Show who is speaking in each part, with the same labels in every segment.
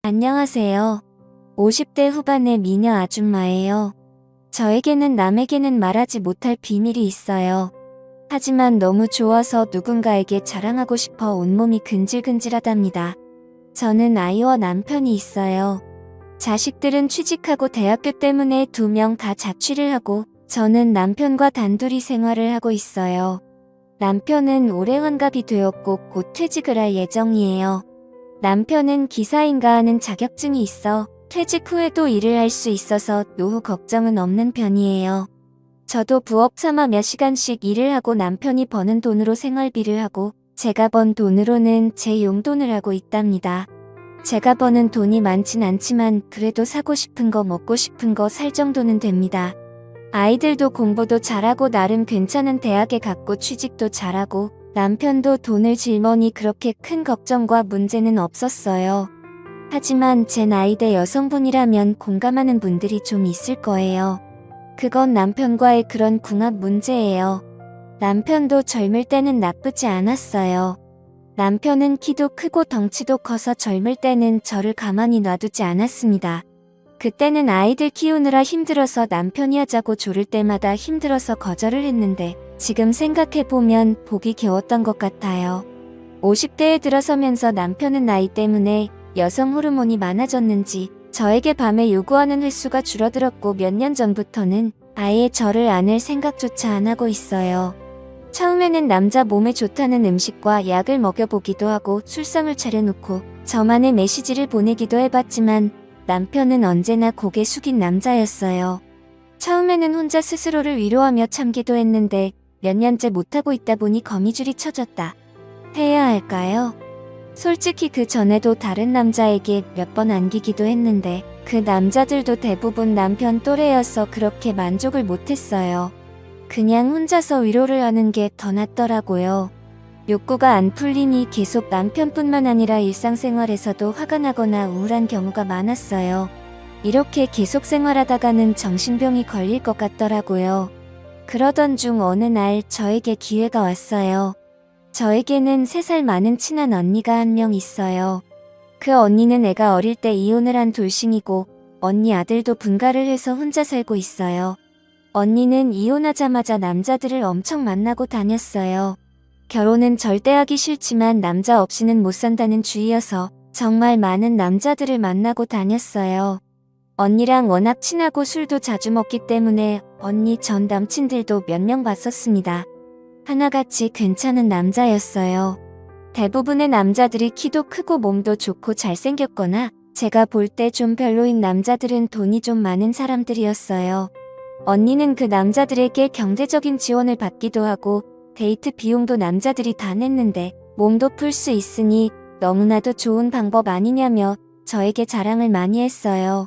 Speaker 1: 안녕하세요. 50대 후반의 미녀 아줌마예요. 저에게는 남에게는 말하지 못할 비밀이 있어요. 하지만 너무 좋아서 누군가에게 자랑하고 싶어 온몸이 근질근질하답니다. 저는 아이와 남편이 있어요. 자식들은 취직하고 대학교 때문에 2명 다 자취를 하고 저는 남편과 단둘이 생활을 하고 있어요. 남편은 올해 환갑이 되었고 곧 퇴직을 할 예정이에요. 남편은 기사인가 하는 자격증이 있어 퇴직 후에도 일을 할 수 있어서 노후 걱정은 없는 편이에요. 저도 부업 삼아 몇 시간씩 일을 하고 남편이 버는 돈으로 생활비를 하고 제가 번 돈으로는 제 용돈을 하고 있답니다. 제가 버는 돈이 많진 않지만 그래도 사고 싶은 거 먹고 싶은 거 살 정도는 됩니다. 아이들도 공부도 잘하고 나름 괜찮은 대학에 갔고 취직도 잘하고 남편도 돈을 짊어니 그렇게 큰 걱정과 문제는 없었어요. 하지만 제 나이대 여성분이라면 공감하는 분들이 좀 있을 거예요. 그건 남편과의 그런 궁합 문제예요. 남편도 젊을 때는 나쁘지 않았어요. 남편은 키도 크고 덩치도 커서 젊을 때는 저를 가만히 놔두지 않았습니다. 그때는 아이들 키우느라 힘들어서 남편이 하자고 조를 때마다 힘들어서 거절을 했는데 지금 생각해보면 보기 겨웠던 것 같아요. 50대에 들어서면서 남편은 나이 때문에 여성 호르몬이 많아졌는지 저에게 밤에 요구하는 횟수가 줄어들었고 몇 년 전부터는 아예 저를 안을 생각조차 안 하고 있어요. 처음에는 남자 몸에 좋다는 음식과 약을 먹여보기도 하고 술상을 차려놓고 저만의 메시지를 보내기도 해봤지만 남편은 언제나 고개 숙인 남자였어요. 처음에는 혼자 스스로를 위로하며 참기도 했는데 몇 년째 못하고 있다 보니 거미줄이 쳐졌다 해야 할까요? 솔직히 그 전에도 다른 남자에게 몇 번 안기기도 했는데 그 남자들도 대부분 남편 또래여서 그렇게 만족을 못했어요. 그냥 혼자서 위로를 하는 게 더 낫더라고요. 욕구가 안 풀리니 계속 남편뿐만 아니라 일상생활에서도 화가 나거나 우울한 경우가 많았어요. 이렇게 계속 생활하다가는 정신병이 걸릴 것 같더라고요. 그러던 중 어느 날 저에게 기회가 왔어요. 저에게는 3살 많은 친한 언니가 한 명 있어요. 그 언니는 애가 어릴 때 이혼을 한 돌싱이고 언니 아들도 분가를 해서 혼자 살고 있어요. 언니는 이혼하자마자 남자들을 엄청 만나고 다녔어요. 결혼은 절대 하기 싫지만 남자 없이는 못 산다는 주의여서 정말 많은 남자들을 만나고 다녔어요. 언니랑 워낙 친하고 술도 자주 먹기 때문에 언니 전 남친들도 몇 명 봤었습니다. 하나같이 괜찮은 남자였어요. 대부분의 남자들이 키도 크고 몸도 좋고 잘생겼거나 제가 볼 때 좀 별로인 남자들은 돈이 좀 많은 사람들이었어요. 언니는 그 남자들에게 경제적인 지원을 받기도 하고 데이트 비용도 남자들이 다 냈는데 몸도 풀 수 있으니 너무나도 좋은 방법 아니냐며 저에게 자랑을 많이 했어요.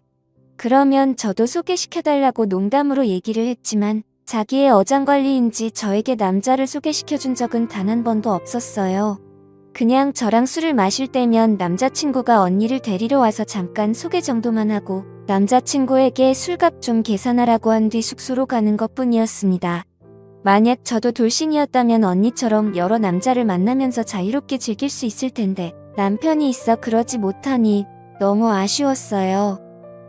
Speaker 1: 그러면 저도 소개시켜달라고 농담으로 얘기를 했지만 자기의 어장관리인지 저에게 남자를 소개시켜준 적은 단 한 번도 없었어요. 그냥 저랑 술을 마실 때면 남자친구가 언니를 데리러 와서 잠깐 소개 정도만 하고 남자친구에게 술값 좀 계산하라고 한 뒤 숙소로 가는 것뿐이었습니다. 만약 저도 돌싱이었다면 언니처럼 여러 남자를 만나면서 자유롭게 즐길 수 있을 텐데 남편이 있어 그러지 못하니 너무 아쉬웠어요.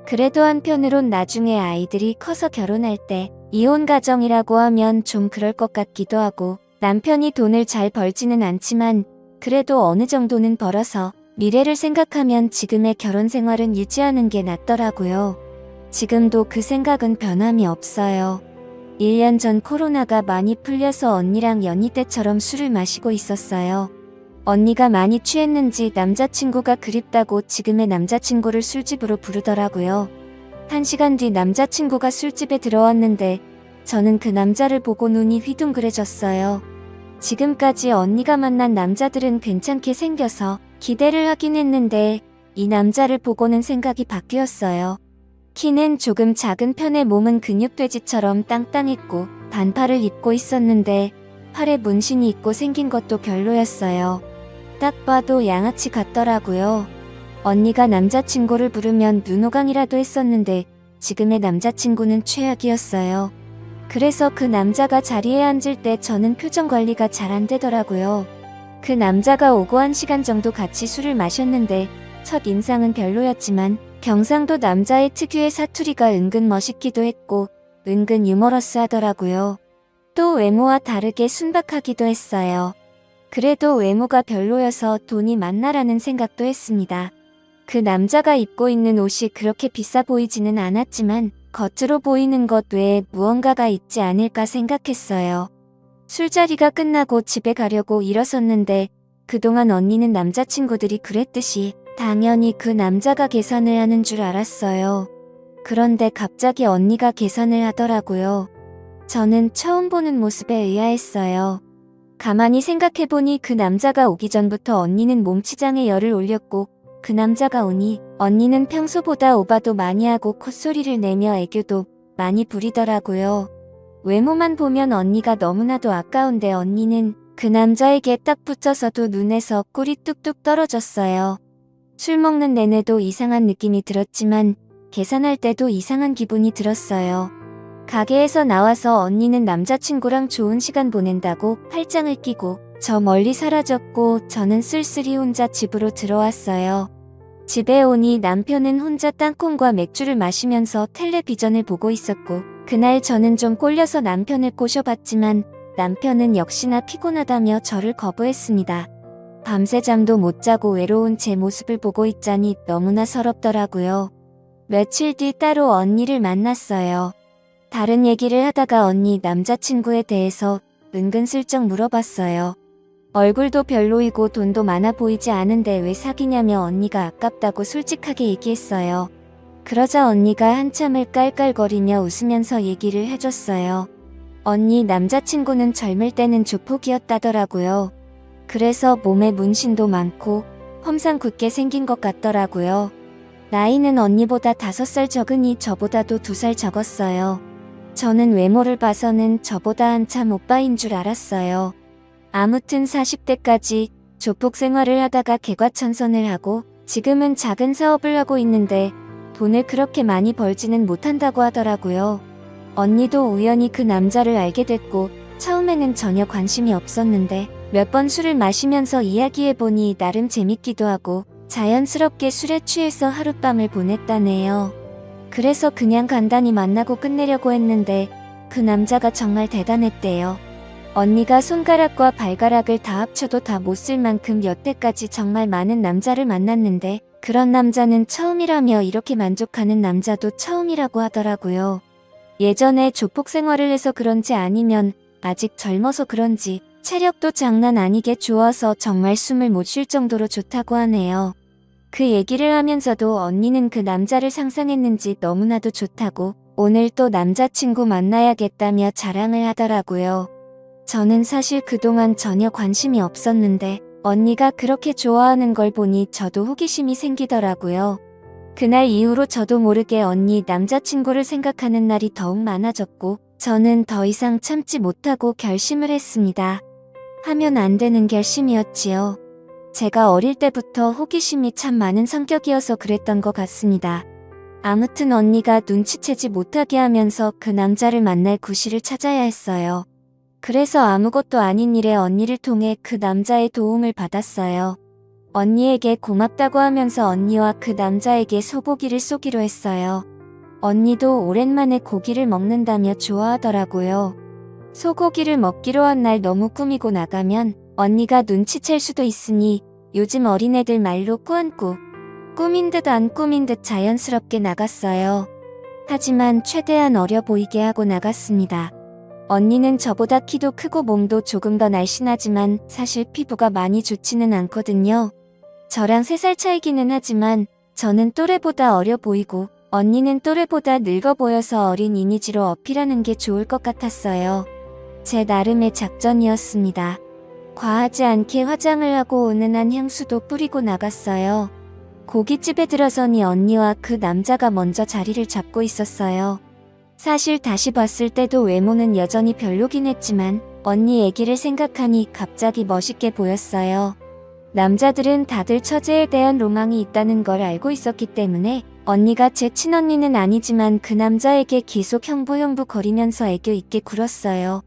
Speaker 1: 그래도 한편으론 나중에 아이들이 커서 결혼할 때 이혼 가정이라고 하면 좀 그럴 것 같기도 하고 남편이 돈을 잘 벌지는 않지만 그래도 어느 정도는 벌어서 미래를 생각하면 지금의 결혼 생활은 유지하는 게 낫더라고요. 지금도 그 생각은 변함이 없어요. 1년 전 코로나가 많이 풀려서 언니랑 연희 때처럼 술을 마시고 있었어요. 언니가 많이 취했는지 남자친구가 그립다고 지금의 남자친구를 술집으로 부르더라고요. 1시간 뒤 남자친구가 술집에 들어왔는데 저는 그 남자를 보고 눈이 휘둥그레졌어요. 지금까지 언니가 만난 남자들은 괜찮게 생겨서 기대를 하긴 했는데 이 남자를 보고는 생각이 바뀌었어요. 키는 조금 작은 편에 몸은 근육돼지처럼 땅땅했고 반팔을 입고 있었는데 팔에 문신이 있고 생긴 것도 별로였어요. 딱 봐도 양아치 같더라고요. 언니가 남자친구를 부르면 눈호강이라도 했었는데 지금의 남자친구는 최악이었어요. 그래서 그 남자가 자리에 앉을 때 저는 표정 관리가 잘 안 되더라고요. 그 남자가 오고 1시간 정도 같이 술을 마셨는데 첫 인상은 별로였지만 경상도 남자의 특유의 사투리가 은근 멋있기도 했고 은근 유머러스하더라고요. 또 외모와 다르게 순박하기도 했어요. 그래도 외모가 별로여서 돈이 많나라는 생각도 했습니다. 그 남자가 입고 있는 옷이 그렇게 비싸 보이지는 않았지만 겉으로 보이는 것 외에 무언가가 있지 않을까 생각했어요. 술자리가 끝나고 집에 가려고 일어섰는데 그동안 언니는 남자친구들이 그랬듯이 당연히 그 남자가 계산을 하는 줄 알았어요. 그런데 갑자기 언니가 계산을 하더라고요. 저는 처음 보는 모습에 의아했어요. 가만히 생각해보니 그 남자가 오기 전부터 언니는 몸치장에 열을 올렸고 그 남자가 오니 언니는 평소보다 오바도 많이 하고 콧소리를 내며 애교도 많이 부리더라고요. 외모만 보면 언니가 너무나도 아까운데 언니는 그 남자에게 딱 붙어서도 눈에서 꿀이 뚝뚝 떨어졌어요. 술 먹는 내내도 이상한 느낌이 들었지만 계산할 때도 이상한 기분이 들었어요. 가게에서 나와서 언니는 남자친구랑 좋은 시간 보낸다고 팔짱을 끼고 저 멀리 사라졌고 저는 쓸쓸히 혼자 집으로 들어왔어요. 집에 오니 남편은 혼자 땅콩과 맥주를 마시면서 텔레비전을 보고 있었고 그날 저는 좀 꼴려서 남편을 꼬셔봤지만 남편은 역시나 피곤하다며 저를 거부했습니다. 밤새 잠도 못 자고 외로운 제 모습을 보고 있자니 너무나 서럽더라고요. 며칠 뒤 따로 언니를 만났어요. 다른 얘기를 하다가 언니 남자친구에 대해서 은근슬쩍 물어봤어요. 얼굴도 별로이고 돈도 많아 보이지 않은데 왜 사귀냐며 언니가 아깝다고 솔직하게 얘기했어요. 그러자 언니가 한참을 깔깔거리며 웃으면서 얘기를 해줬어요. 언니 남자친구는 젊을 때는 조폭이었다더라고요. 그래서 몸에 문신도 많고 험상 굳게 생긴 것 같더라고요. 나이는 언니보다 5살 적으니 저보다도 2살 적었어요. 저는 외모를 봐서는 저보다 한참 오빠인 줄 알았어요. 아무튼 40대까지 조폭 생활을 하다가 개과천선을 하고 지금은 작은 사업을 하고 있는데 돈을 그렇게 많이 벌지는 못한다고 하더라고요. 언니도 우연히 그 남자를 알게 됐고 처음에는 전혀 관심이 없었는데 몇 번 술을 마시면서 이야기해보니 나름 재밌기도 하고 자연스럽게 술에 취해서 하룻밤을 보냈다네요. 그래서 그냥 간단히 만나고 끝내려고 했는데 그 남자가 정말 대단했대요. 언니가 손가락과 발가락을 다 합쳐도 다 못 쓸 만큼 여태까지 정말 많은 남자를 만났는데 그런 남자는 처음이라며 이렇게 만족하는 남자도 처음이라고 하더라고요. 예전에 조폭 생활을 해서 그런지 아니면 아직 젊어서 그런지 체력도 장난 아니게 좋아서 정말 숨을 못 쉴 정도로 좋다고 하네요. 그 얘기를 하면서도 언니는 그 남자를 상상했는지 너무나도 좋다고 오늘 또 남자친구 만나야겠다며 자랑을 하더라고요. 저는 사실 그동안 전혀 관심이 없었는데 언니가 그렇게 좋아하는 걸 보니 저도 호기심이 생기더라고요. 그날 이후로 저도 모르게 언니 남자친구를 생각하는 날이 더욱 많아졌고 저는 더 이상 참지 못하고 결심을 했습니다. 하면 안 되는 결심이었지요. 제가 어릴 때부터 호기심이 참 많은 성격이어서 그랬던 것 같습니다. 아무튼 언니가 눈치채지 못하게 하면서 그 남자를 만날 구실을 찾아야 했어요. 그래서 아무것도 아닌 일에 언니를 통해 그 남자의 도움을 받았어요. 언니에게 고맙다고 하면서 언니와 그 남자에게 소고기를 쏘기로 했어요. 언니도 오랜만에 고기를 먹는다며 좋아하더라고요. 소고기를 먹기로 한 날 너무 꾸미고 나가면 언니가 눈치챌 수도 있으니 요즘 어린애들 말로 꾸안꾸, 꾸민 듯 안 꾸민 듯 자연스럽게 나갔어요. 하지만 최대한 어려 보이게 하고 나갔습니다. 언니는 저보다 키도 크고 몸도 조금 더 날씬하지만 사실 피부가 많이 좋지는 않거든요. 저랑 3살 차이기는 하지만 저는 또래보다 어려 보이고 언니는 또래보다 늙어 보여서 어린 이미지로 어필하는 게 좋을 것 같았어요. 제 나름의 작전이었습니다. 과하지 않게 화장을 하고 은은한 향수도 뿌리고 나갔어요. 고깃집에 들어서니 언니와 그 남자가 먼저 자리를 잡고 있었어요. 사실 다시 봤을 때도 외모는 여전히 별로긴 했지만 언니 얘기를 생각하니 갑자기 멋있게 보였어요. 남자들은 다들 처제에 대한 로망이 있다는 걸 알고 있었기 때문에 언니가 제 친언니는 아니지만 그 남자에게 계속 형부 거리면서 애교 있게 굴었어요.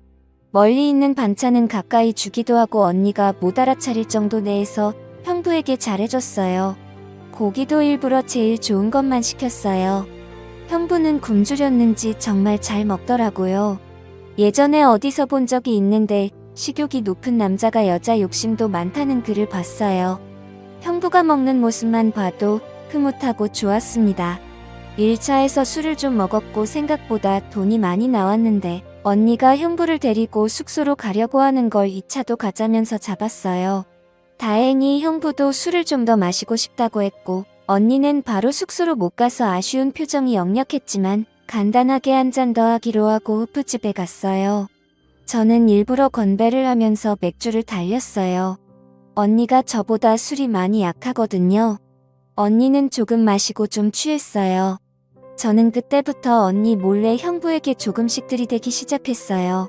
Speaker 1: 멀리 있는 반찬은 가까이 주기도 하고 언니가 못 알아차릴 정도 내에서 형부에게 잘해줬어요. 고기도 일부러 제일 좋은 것만 시켰어요. 형부는 굶주렸는지 정말 잘 먹더라고요. 예전에 어디서 본 적이 있는데 식욕이 높은 남자가 여자 욕심도 많다는 글을 봤어요. 형부가 먹는 모습만 봐도 흐뭇하고 좋았습니다. 1차에서 술을 좀 먹었고 생각보다 돈이 많이 나왔는데 언니가 형부를 데리고 숙소로 가려고 하는 걸 2차도 가자면서 잡았어요. 다행히 형부도 술을 좀 더 마시고 싶다고 했고 언니는 바로 숙소로 못 가서 아쉬운 표정이 역력했지만 간단하게 한 잔 더 하기로 하고 호프집에 갔어요. 저는 일부러 건배를 하면서 맥주를 달렸어요. 언니가 저보다 술이 많이 약하거든요. 언니는 조금 마시고 좀 취했어요. 저는 그때부터 언니 몰래 형부에게 조금씩 들이대기 시작했어요.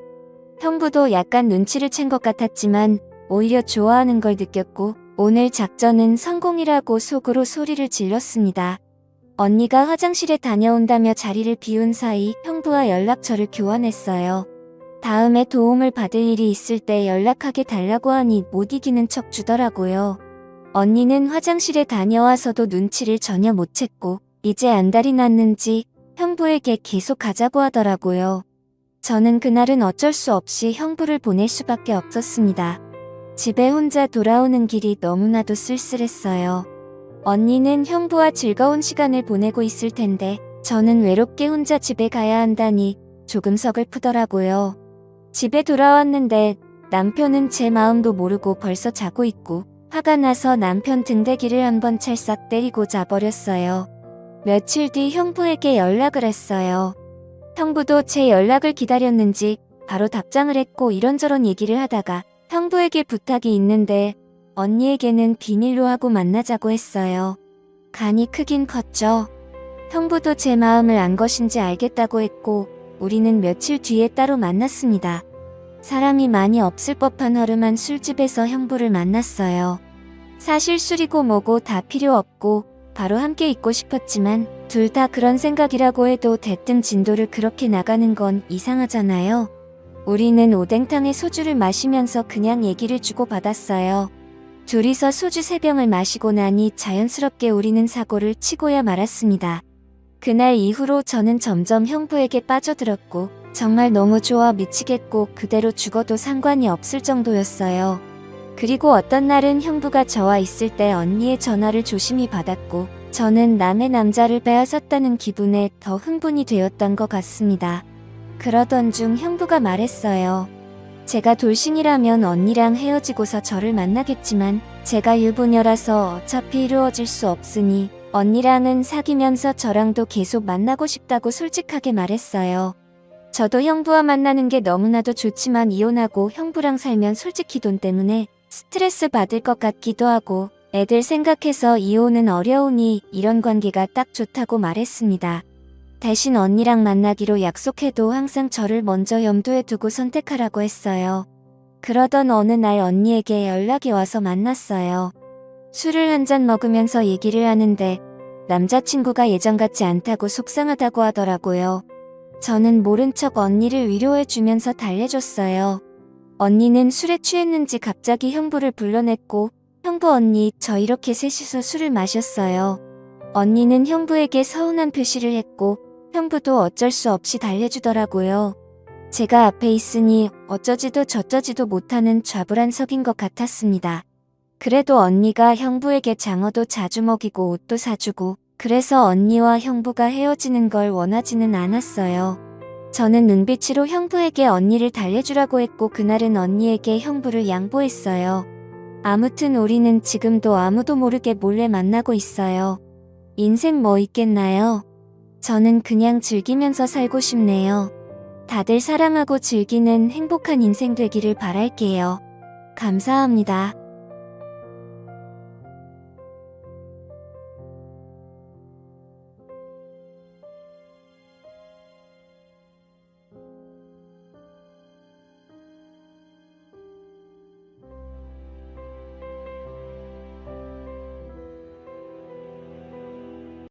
Speaker 1: 형부도 약간 눈치를 챈 것 같았지만 오히려 좋아하는 걸 느꼈고 오늘 작전은 성공이라고 속으로 소리를 질렀습니다. 언니가 화장실에 다녀온다며 자리를 비운 사이 형부와 연락처를 교환했어요. 다음에 도움을 받을 일이 있을 때 연락하게 달라고 하니 못 이기는 척 주더라고요. 언니는 화장실에 다녀와서도 눈치를 전혀 못 챘고 이제 안달이 났는지 형부에게 계속 가자고 하더라고요. 저는 그날은 어쩔 수 없이 형부를 보낼 수밖에 없었습니다. 집에 혼자 돌아오는 길이 너무나도 쓸쓸했어요. 언니는 형부와 즐거운 시간을 보내고 있을 텐데 저는 외롭게 혼자 집에 가야 한다니 조금 서글프더라고요. 집에 돌아왔는데 남편은 제 마음도 모르고 벌써 자고 있고 화가 나서 남편 등대기를 한번 찰싹 때리고 자버렸어요. 며칠 뒤 형부에게 연락을 했어요. 형부도 제 연락을 기다렸는지 바로 답장을 했고 이런저런 얘기를 하다가 형부에게 부탁이 있는데 언니에게는 비밀로 하고 만나자고 했어요. 간이 크긴 컸죠. 형부도 제 마음을 안 것인지 알겠다고 했고 우리는 며칠 뒤에 따로 만났습니다. 사람이 많이 없을 법한 허름한 술집에서 형부를 만났어요. 사실 술이고 뭐고 다 필요 없고 바로 함께 있고 싶었지만 둘 다 그런 생각이라고 해도 대뜸 진도를 그렇게 나가는 건 이상하잖아요. 우리는 오뎅탕에 소주를 마시면서 그냥 얘기를 주고받았어요. 둘이서 소주 3병을 마시고 나니 자연스럽게 우리는 사고를 치고야 말았습니다. 그날 이후로 저는 점점 형부에게 빠져들었고 정말 너무 좋아 미치겠고 그대로 죽어도 상관이 없을 정도였어요. 그리고 어떤 날은 형부가 저와 있을 때 언니의 전화를 조심히 받았고 저는 남의 남자를 빼앗았다는 기분에 더 흥분이 되었던 것 같습니다. 그러던 중 형부가 말했어요. 제가 돌싱이라면 언니랑 헤어지고서 저를 만나겠지만 제가 유부녀라서 어차피 이루어질 수 없으니 언니랑은 사귀면서 저랑도 계속 만나고 싶다고 솔직하게 말했어요. 저도 형부와 만나는 게 너무나도 좋지만 이혼하고 형부랑 살면 솔직히 돈 때문에 스트레스 받을 것 같기도 하고 애들 생각해서 이혼은 어려우니 이런 관계가 딱 좋다고 말했습니다. 대신 언니랑 만나기로 약속해도 항상 저를 먼저 염두에 두고 선택하라고 했어요. 그러던 어느 날 언니에게 연락이 와서 만났어요. 술을 한 잔 먹으면서 얘기를 하는데 남자친구가 예전 같지 않다고 속상하다고 하더라고요. 저는 모른 척 언니를 위로해주면서 달래줬어요. 언니는 술에 취했는지 갑자기 형부를 불러냈고 형부 언니 저 이렇게 셋이서 술을 마셨어요. 언니는 형부에게 서운한 표시를 했고 형부도 어쩔 수 없이 달래주더라고요. 제가 앞에 있으니 어쩌지도 저쩌지도 못하는 좌불안석인 것 같았습니다. 그래도 언니가 형부에게 장어도 자주 먹이고 옷도 사주고 그래서 언니와 형부가 헤어지는 걸 원하지는 않았어요. 저는 눈빛으로 형부에게 언니를 달래주라고 했고 그날은 언니에게 형부를 양보했어요. 아무튼 우리는 지금도 아무도 모르게 몰래 만나고 있어요. 인생 뭐 있겠나요? 저는 그냥 즐기면서 살고 싶네요. 다들 사랑하고 즐기는 행복한 인생 되기를 바랄게요. 감사합니다.